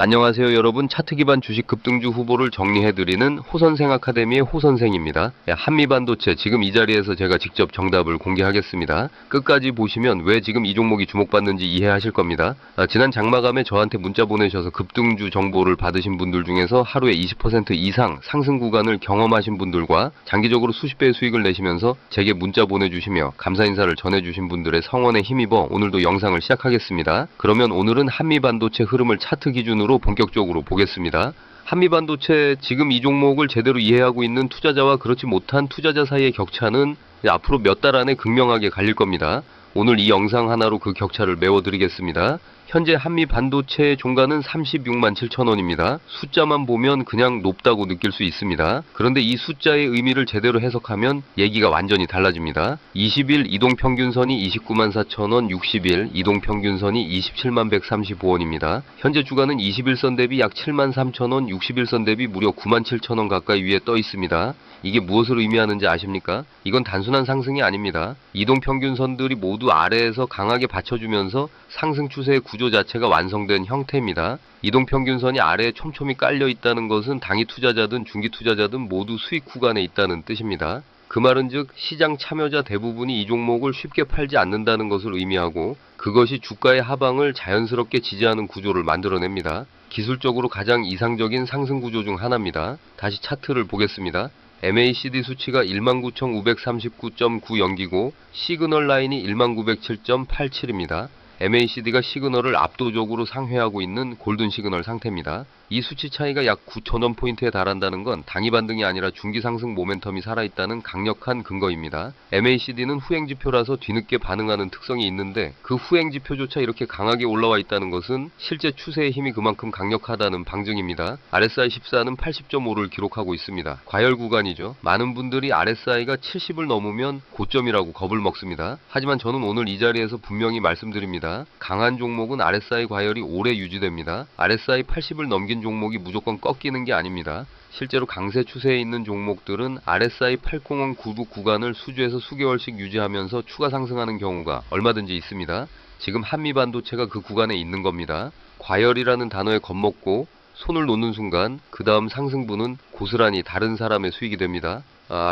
안녕하세요 여러분. 차트 기반 주식 급등주 후보를 정리해드리는 호선생 아카데미의 호선생입니다. 한미반도체 지금 이 자리에서 제가 직접 정답을 공개하겠습니다. 끝까지 보시면 왜 지금 이 종목이 주목받는지 이해하실 겁니다. 지난 장마감에 저한테 문자 보내셔서 급등주 정보를 받으신 분들 중에서 하루에 20% 이상 상승 구간을 경험하신 분들과 장기적으로 수십 배의 수익을 내시면서 제게 문자 보내주시며 감사 인사를 전해주신 분들의 성원에 힘입어 오늘도 영상을 시작하겠습니다. 그러면 오늘은 한미반도체 흐름을 차트 기준으로 본격적으로 보겠습니다. 한미반도체 지금 이 종목을 제대로 이해하고 있는 투자자와 그렇지 못한 투자자 사이의 격차는 앞으로 몇 달 안에 극명하게 갈릴 겁니다. 오늘 이 영상 하나로 그 격차를 메워드리겠습니다. 현재 한미반도체의 종가는 36만 7천 원입니다. 숫자만 보면 그냥 높다고 느낄 수 있습니다. 그런데 이 숫자의 의미를 제대로 해석하면 얘기가 완전히 달라집니다. 20일 이동평균선이 29만 4천 원, 60일 이동평균선이 27만 135원입니다. 현재 주가는 21선 대비 약 7만 3천 원, 60일선 대비 무려 9만 7천 원 가까이 위에 떠 있습니다. 이게 무엇을 의미하는지 아십니까? 이건 단순한 상승이 아닙니다. 이동평균선들이 모두 아래에서 강하게 받쳐주면서 상승 추세의 구조 자체가 완성된 형태입니다. 이동평균선이 아래에 촘촘히 깔려 있다는 것은 단기 투자자든 중기 투자자든 모두 수익 구간에 있다는 뜻입니다. 그 말은 즉 시장 참여자 대부분이 이 종목을 쉽게 팔지 않는다는 것을 의미하고 그것이 주가의 하방을 자연스럽게 지지하는 구조를 만들어냅니다. 기술적으로 가장 이상적인 상승 구조 중 하나입니다. 다시 차트를 보겠습니다. MACD 수치가 19,539.9 연기고 시그널 라인이 19,907.87입니다. MACD가 시그널을 압도적으로 상회하고 있는 골든 시그널 상태입니다. 이 수치 차이가 약 9,000원 포인트에 달한다는 건 단기 반등이 아니라 중기 상승 모멘텀이 살아있다는 강력한 근거입니다. MACD는 후행지표라서 뒤늦게 반응하는 특성이 있는데 그 후행지표조차 이렇게 강하게 올라와 있다는 것은 실제 추세의 힘이 그만큼 강력하다는 방증입니다. RSI 14는 80.5를 기록하고 있습니다. 과열 구간이죠. 많은 분들이 RSI가 70을 넘으면 고점이라고 겁을 먹습니다. 하지만 저는 오늘 이 자리에서 분명히 말씀드립니다. 강한 종목은 RSI 과열이 오래 유지됩니다. RSI 80을 넘긴 종목이 무조건 꺾이는 게 아닙니다. 실제로 강세 추세에 있는 종목들은 RSI 801 구두 구간을 수주에서 수개월씩 유지하면서 추가 상승하는 경우가 얼마든지 있습니다. 지금 한미반도체가 그 구간에 있는 겁니다. 과열이라는 단어에 겁먹고 손을 놓는 순간 그 다음 상승분은 고스란히 다른 사람의 수익이 됩니다.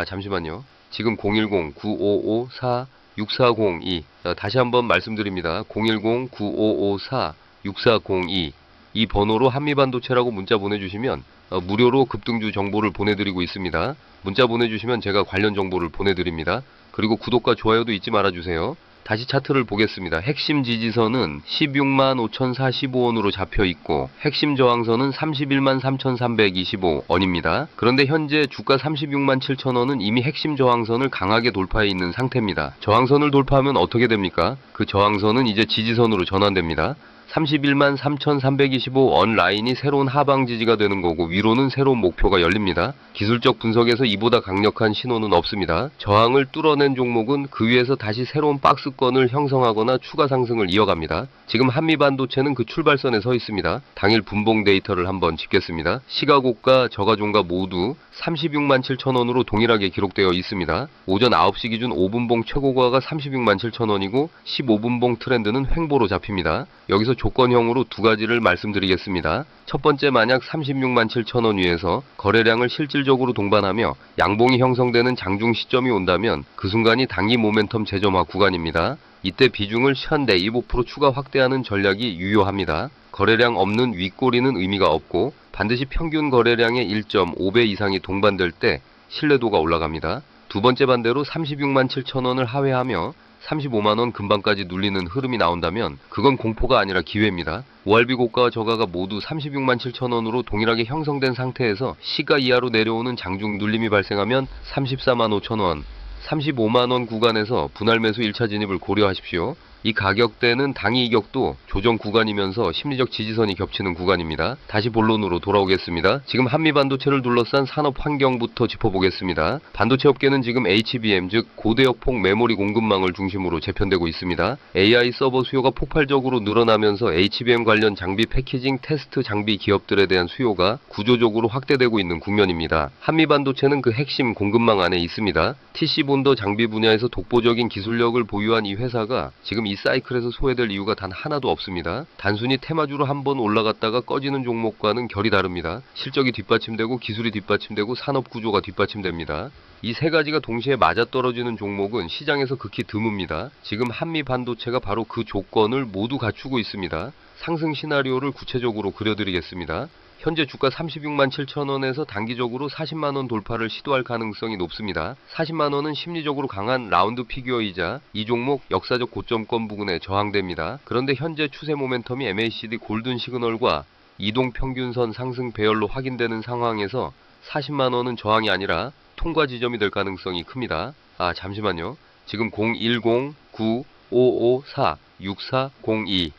잠시만요. 지금 010-9554-6402 다시 한번 말씀드립니다. 010-9554-6402 이 번호로 한미반도체라고 문자 보내주시면 무료로 급등주 정보를 보내드리고 있습니다. 문자 보내주시면 제가 관련 정보를 보내드립니다. 그리고 구독과 좋아요도 잊지 말아주세요. 다시 차트를 보겠습니다. 핵심 지지선은 16만 5,045원으로 잡혀있고 핵심 저항선은 31만 3,325원입니다. 그런데 현재 주가 36만 7천원은 이미 핵심 저항선을 강하게 돌파해 있는 상태입니다. 저항선을 돌파하면 어떻게 됩니까? 그 저항선은 이제 지지선으로 전환됩니다. 31만 3,325원 라인이 새로운 하방 지지가 되는 거고 위로는 새로운 목표가 열립니다. 기술적 분석에서 이보다 강력한 신호는 없습니다. 저항을 뚫어낸 종목은 그 위에서 다시 새로운 박스권을 형성하거나 추가 상승을 이어갑니다. 지금 한미반도체는 그 출발선에 서 있습니다. 당일 분봉 데이터를 한번 짚겠습니다. 시가고가, 저가종가 모두 36만 7천원으로 동일하게 기록되어 있습니다. 오전 9시 기준 5분봉 최고가가 36만 7천원이고 15분봉 트렌드는 횡보로 잡힙니다. 여기서 조건형으로 두 가지를 말씀드리겠습니다. 첫 번째, 만약 36만 7천원 위에서 거래량을 실질적으로 동반하며 양봉이 형성되는 장중 시점이 온다면 그 순간이 단기 모멘텀 재점화 구간입니다. 이때 비중을 현 네이버 프로 추가 확대하는 전략이 유효합니다. 거래량 없는 윗꼬리는 의미가 없고 반드시 평균 거래량의 1.5배 이상이 동반될 때 신뢰도가 올라갑니다. 두 번째 반대로 36만 7천원을 하회하며 35만원 근방까지 눌리는 흐름이 나온다면 그건 공포가 아니라 기회입니다. ORB 고가와 저가가 모두 36만 7천원으로 동일하게 형성된 상태에서 시가 이하로 내려오는 장중 눌림이 발생하면 34만 5천원, 35만원 구간에서 분할 매수 1차 진입을 고려하십시오. 이 가격대는 당위 이격도 조정 구간이면서 심리적 지지선이 겹치는 구간입니다. 다시 본론으로 돌아오겠습니다. 지금 한미반도체를 둘러싼 산업 환경부터 짚어보겠습니다. 반도체 업계는 지금 HBM 즉 고대역폭 메모리 공급망을 중심으로 재편되고 있습니다. AI 서버 수요가 폭발적으로 늘어나면서 HBM 관련 장비 패키징 테스트 장비 기업들에 대한 수요가 구조적으로 확대되고 있는 국면입니다. 한미반도체는 그 핵심 공급망 안에 있습니다. TC본더 장비 분야에서 독보적인 기술력을 보유한 이 회사가 지금 이 사이클에서 소외될 이유가 단 하나도 없습니다. 단순히 테마주로 한번 올라갔다가 꺼지는 종목과는 결이 다릅니다. 실적이 뒷받침되고 기술이 뒷받침되고 산업 구조가 뒷받침됩니다. 이 세 가지가 동시에 맞아떨어지는 종목은 시장에서 극히 드뭅니다. 지금 한미 반도체가 바로 그 조건을 모두 갖추고 있습니다. 상승 시나리오를 구체적으로 그려드리겠습니다. 현재 주가 36만 7천 원에서 단기적으로 40만 원 돌파를 시도할 가능성이 높습니다. 40만 원은 심리적으로 강한 라운드 피규어이자 이 종목 역사적 고점권 부근에 저항됩니다. 그런데 현재 추세 모멘텀이 MACD 골든 시그널과 이동 평균선 상승 배열로 확인되는 상황에서 40만 원은 저항이 아니라 통과 지점이 될 가능성이 큽니다. 잠시만요. 지금 010-9554-6402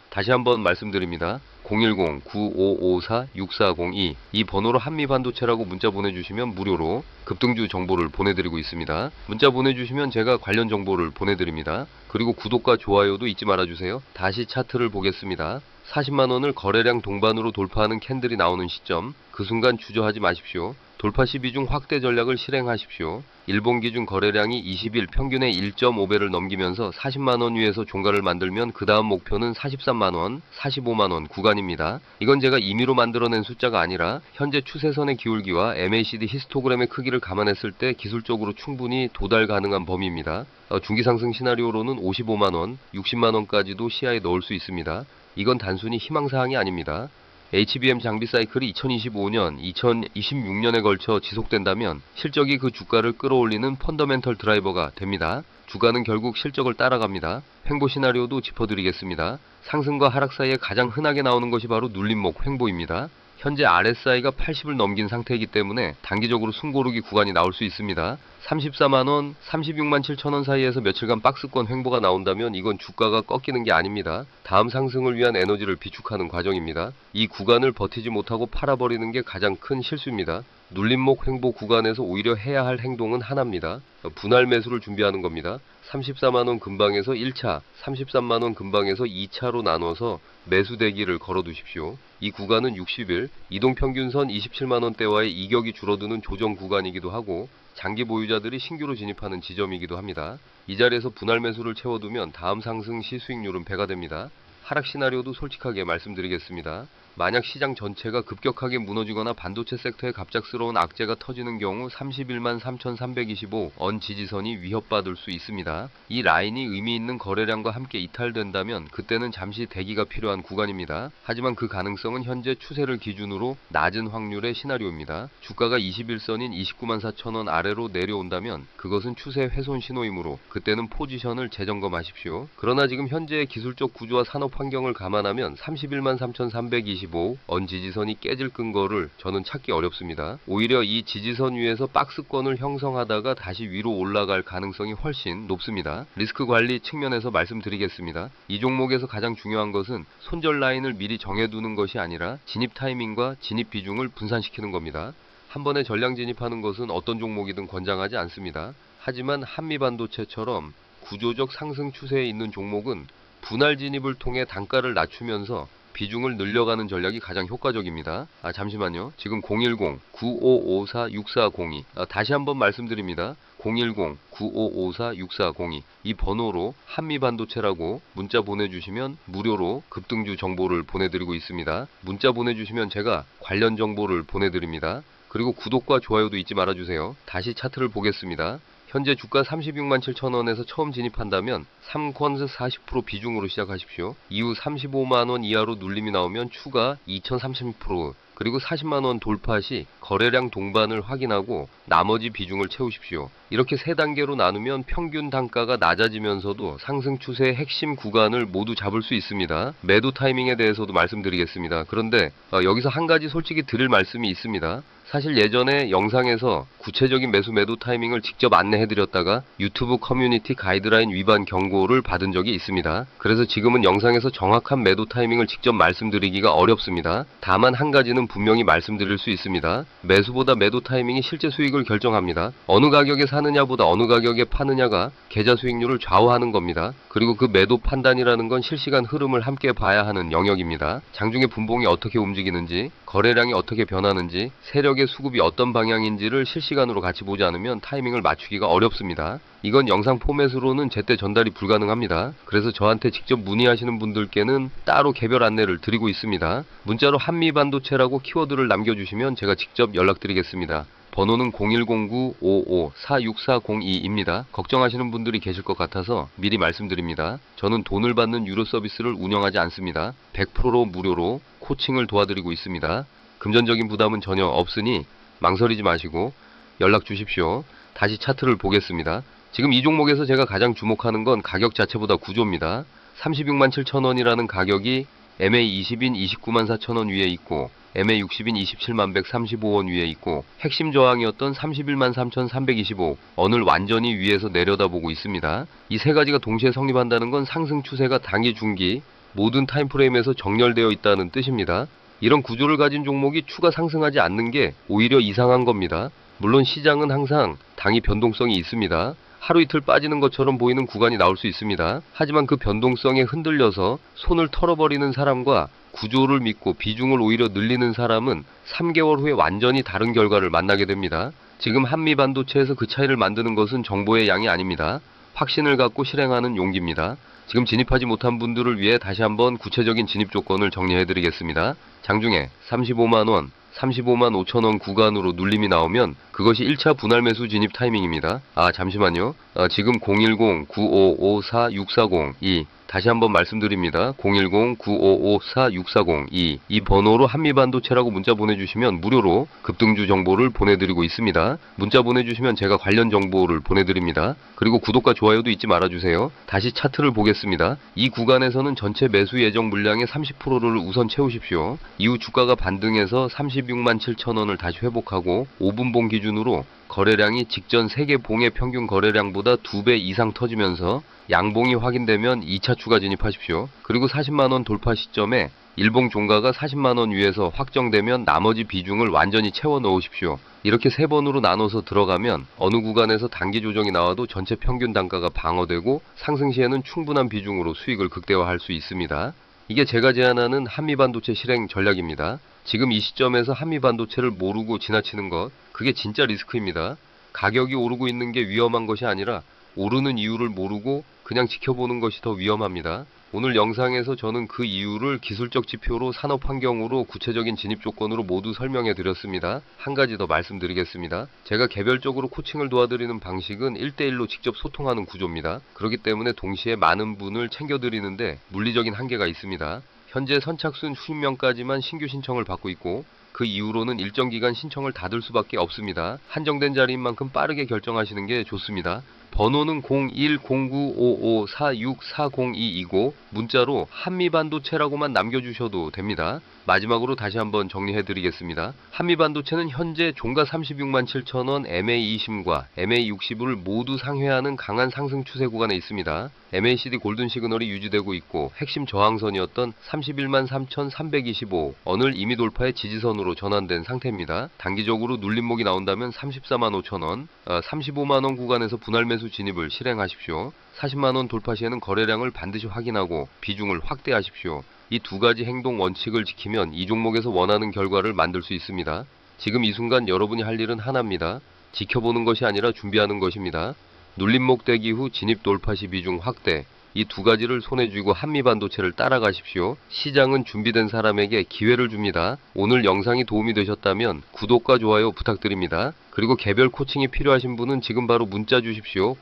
다시 한번 말씀드립니다. 010-9554-6402 이 번호로 한미반도체라고 문자 보내주시면 무료로 급등주 정보를 보내드리고 있습니다. 문자 보내주시면 제가 관련 정보를 보내드립니다. 그리고 구독과 좋아요도 잊지 말아주세요. 다시 차트를 보겠습니다. 40만원을 거래량 동반으로 돌파하는 캔들이 나오는 시점, 그 순간 주저하지 마십시오. 돌파 시 비중 확대 전략을 실행하십시오. 일본 기준 거래량이 20일 평균의 1.5배를 넘기면서 40만원 위에서 종가를 만들면 그 다음 목표는 43만원, 45만원 구간입니다. 이건 제가 임의로 만들어낸 숫자가 아니라 현재 추세선의 기울기와 MACD 히스토그램의 크기를 감안했을 때 기술적으로 충분히 도달 가능한 범위입니다. 중기 상승 시나리오로는 55만원, 60만원까지도 시야에 넣을 수 있습니다. 이건 단순히 희망사항이 아닙니다. HBM 장비 사이클이 2025년, 2026년에 걸쳐 지속된다면 실적이 그 주가를 끌어올리는 펀더멘털 드라이버가 됩니다. 주가는 결국 실적을 따라갑니다. 횡보 시나리오도 짚어드리겠습니다. 상승과 하락 사이에 가장 흔하게 나오는 것이 바로 눌림목 횡보입니다. 현재 RSI가 80을 넘긴 상태이기 때문에 단기적으로 숨고르기 구간이 나올 수 있습니다. 34만원, 36만 7천원 사이에서 며칠간 박스권 횡보가 나온다면 이건 주가가 꺾이는 게 아닙니다. 다음 상승을 위한 에너지를 비축하는 과정입니다. 이 구간을 버티지 못하고 팔아버리는 게 가장 큰 실수입니다. 눌림목 횡보 구간에서 오히려 해야 할 행동은 하나입니다. 분할 매수를 준비하는 겁니다. 34만원 근방에서 1차, 33만원 근방에서 2차로 나눠서 매수 대기를 걸어두십시오. 이 구간은 60일, 이동평균선 27만원대와의 이격이 줄어드는 조정 구간이기도 하고 장기 보유자들이 신규로 진입하는 지점이기도 합니다. 이 자리에서 분할 매수를 채워두면 다음 상승 시 수익률은 배가 됩니다. 하락 시나리오도 솔직하게 말씀드리겠습니다. 만약 시장 전체가 급격하게 무너지거나 반도체 섹터에 갑작스러운 악재가 터지는 경우 31만 3,325 원 지지선이 위협받을 수 있습니다. 이 라인이 의미 있는 거래량과 함께 이탈된다면 그때는 잠시 대기가 필요한 구간입니다. 하지만 그 가능성은 현재 추세를 기준으로 낮은 확률의 시나리오입니다. 주가가 21선인 29만 4천 원 아래로 내려온다면 그것은 추세 훼손 신호이므로 그때는 포지션을 재점검하십시오. 그러나 지금 현재의 기술적 구조와 산업 환경을 감안하면 31만 3,325 원 지지선이 깨질 근거를 저는 찾기 어렵습니다. 오히려 이 지지선 위에서 박스권을 형성하다가 다시 위로 올라갈 가능성이 훨씬 높습니다. 리스크 관리 측면에서 말씀드리겠습니다. 이 종목에서 가장 중요한 것은 손절 라인을 미리 정해두는 것이 아니라 진입 타이밍과 진입 비중을 분산시키는 겁니다. 한 번에 전량 진입하는 것은 어떤 종목이든 권장하지 않습니다. 하지만 한미반도체처럼 구조적 상승 추세에 있는 종목은 분할 진입을 통해 단가를 낮추면서 비중을 늘려가는 전략이 가장 효과적입니다. 잠시만요. 지금 010-9554-6402 다시 한번 말씀드립니다. 010-9554-6402 이 번호로 한미반도체라고 문자 보내주시면 무료로 급등주 정보를 보내드리고 있습니다. 문자 보내주시면 제가 관련 정보를 보내드립니다. 그리고 구독과 좋아요도 잊지 말아주세요. 다시 차트를 보겠습니다. 현재 주가 36만 7천 원에서 처음 진입한다면 3퀀스 40% 비중으로 시작하십시오. 이후 35만원 이하로 눌림이 나오면 추가 2030% 그리고 40만원 돌파 시 거래량 동반을 확인하고 나머지 비중을 채우십시오. 이렇게 세 단계로 나누면 평균 단가가 낮아지면서도 상승 추세의 핵심 구간을 모두 잡을 수 있습니다. 매도 타이밍에 대해서도 말씀드리겠습니다. 그런데 여기서 한 가지 솔직히 드릴 말씀이 있습니다. 사실 예전에 영상에서 구체적인 매도 타이밍을 직접 안내해드렸다가 유튜브 커뮤니티 가이드라인 위반 경고를 받은 적이 있습니다. 그래서 지금은 영상에서 정확한 매도 타이밍을 직접 말씀드리기가 어렵습니다. 다만 한 가지는 분명히 말씀드릴 수 있습니다. 매수보다 매도 타이밍이 실제 수익을 결정합니다. 어느 가격에 사느냐보다 어느 가격에 파느냐가 계좌 수익률을 좌우하는 겁니다. 그리고 그 매도 판단이라는 건 실시간 흐름을 함께 봐야 하는 영역입니다. 장중에 분봉이 어떻게 움직이는지, 거래량이 어떻게 변하는지, 세력이 가격의 수급이 어떤 방향인지를 실시간으로 같이 보지 않으면 타이밍을 맞추기가 어렵습니다. 이건 영상 포맷으로는 제때 전달이 불가능합니다. 그래서 저한테 직접 문의하시는 분들께는 따로 개별 안내를 드리고 있습니다. 문자로 한미반도체라고 키워드를 남겨주시면 제가 직접 연락드리겠습니다. 번호는 0109-55-46402입니다. 걱정하시는 분들이 계실 것 같아서 미리 말씀드립니다. 저는 돈을 받는 유료 서비스를 운영하지 않습니다. 100% 무료로 코칭을 도와드리고 있습니다. 금전적인 부담은 전혀 없으니 망설이지 마시고 연락 주십시오. 다시 차트를 보겠습니다. 지금 이 종목에서 제가 가장 주목하는 건 가격 자체보다 구조입니다. 36만 7천 원이라는 가격이 MA20인 29만 4천 원 위에 있고 MA60인 27만 135원 위에 있고 핵심 저항이었던 31만 3,325 원을 완전히 위에서 내려다보고 있습니다. 이 세 가지가 동시에 성립한다는 건 상승 추세가 단기, 중기 모든 타임프레임에서 정렬되어 있다는 뜻입니다. 이런 구조를 가진 종목이 추가 상승하지 않는 게 오히려 이상한 겁니다. 물론 시장은 항상 당이 변동성이 있습니다. 하루 이틀 빠지는 것처럼 보이는 구간이 나올 수 있습니다. 하지만 그 변동성에 흔들려서 손을 털어버리는 사람과 구조를 믿고 비중을 오히려 늘리는 사람은 3개월 후에 완전히 다른 결과를 만나게 됩니다. 지금 한미반도체에서 그 차이를 만드는 것은 정보의 양이 아닙니다. 확신을 갖고 실행하는 용기입니다. 지금 진입하지 못한 분들을 위해 다시 한번 구체적인 진입 조건을 정리해드리겠습니다. 장중에 35만원, 35만 5천원 구간으로 눌림이 나오면 그것이 1차 분할 매수 진입 타이밍입니다. 잠시만요. 지금 010-9554-6402 다시 한번 말씀드립니다. 010-9554-6402 이 번호로 한미반도체라고 문자 보내주시면 무료로 급등주 정보를 보내드리고 있습니다. 문자 보내주시면 제가 관련 정보를 보내드립니다. 그리고 구독과 좋아요도 잊지 말아주세요. 다시 차트를 보겠습니다. 이 구간에서는 전체 매수 예정 물량의 30%를 우선 채우십시오. 이후 주가가 반등해서 36만 7천 원을 다시 회복하고 5분봉 기준으로 거래량이 직전 세계 봉의 평균 거래량보다 2배 이상 터지면서 양봉이 확인되면 2차 추가 진입하십시오. 그리고 40만원 돌파 시점에 일봉 종가가 40만원 위에서 확정되면 나머지 비중을 완전히 채워 넣으십시오. 이렇게 세 번으로 나눠서 들어가면 어느 구간에서 단기 조정이 나와도 전체 평균 단가가 방어되고 상승 시에는 충분한 비중으로 수익을 극대화할 수 있습니다. 이게 제가 제안하는 한미반도체 실행 전략입니다. 지금 이 시점에서 한미반도체를 모르고 지나치는 것, 그게 진짜 리스크입니다. 가격이 오르고 있는 게 위험한 것이 아니라 오르는 이유를 모르고 그냥 지켜보는 것이 더 위험합니다. 오늘 영상에서 저는 그 이유를 기술적 지표로 산업 환경으로 구체적인 진입 조건으로 모두 설명해 드렸습니다. 한 가지 더 말씀드리겠습니다. 제가 개별적으로 코칭을 도와드리는 방식은 1대1로 직접 소통하는 구조입니다. 그렇기 때문에 동시에 많은 분을 챙겨드리는데 물리적인 한계가 있습니다. 현재 선착순 50명까지만 신규 신청을 받고 있고 그 이후로는 일정 기간 신청을 닫을 수밖에 없습니다. 한정된 자리인 만큼 빠르게 결정하시는 게 좋습니다. 번호는 010955464022이고 문자로 한미반도체라고만 남겨주셔도 됩니다. 마지막으로 다시 한번 정리해드리겠습니다. 한미반도체는 현재 종가 36만 7천원 MA20과 MA60을 모두 상회하는 강한 상승 추세 구간에 있습니다. MACD 골든 시그널이 유지되고 있고 핵심 저항선이었던 31만 3,325원을 이미 돌파해 지지선으로 전환된 상태입니다. 단기적으로 눌림목이 나온다면 34만 5천원, 35만원 구간에서 분할 매수 진입을 실행하십시오. 40만원 돌파 시에는 거래량을 반드시 확인하고 비중을 확대하십시오. 이 두 가지 행동 원칙을 지키면 이 종목에서 원하는 결과를 만들 수 있습니다. 지금 이 순간 여러분이 할 일은 하나입니다. 지켜보는 것이 아니라 준비하는 것입니다. 눌림목 대기 후 진입 돌파 시 비중 확대, 이 두 가지를 손에 쥐고 한미반도체를 따라가십시오. 시장은 준비된 사람에게 기회를 줍니다. 오늘 영상이 도움이 되셨다면 구독과 좋아요 부탁드립니다. 그리고 개별 코칭이 필요하신 분은 지금 바로 문자 주십시오.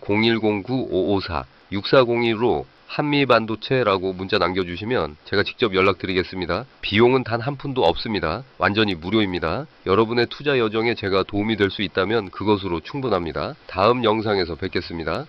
0109-554-6402로 한미반도체라고 문자 남겨주시면 제가 직접 연락드리겠습니다. 비용은 단 한 푼도 없습니다. 완전히 무료입니다. 여러분의 투자 여정에 제가 도움이 될 수 있다면 그것으로 충분합니다. 다음 영상에서 뵙겠습니다.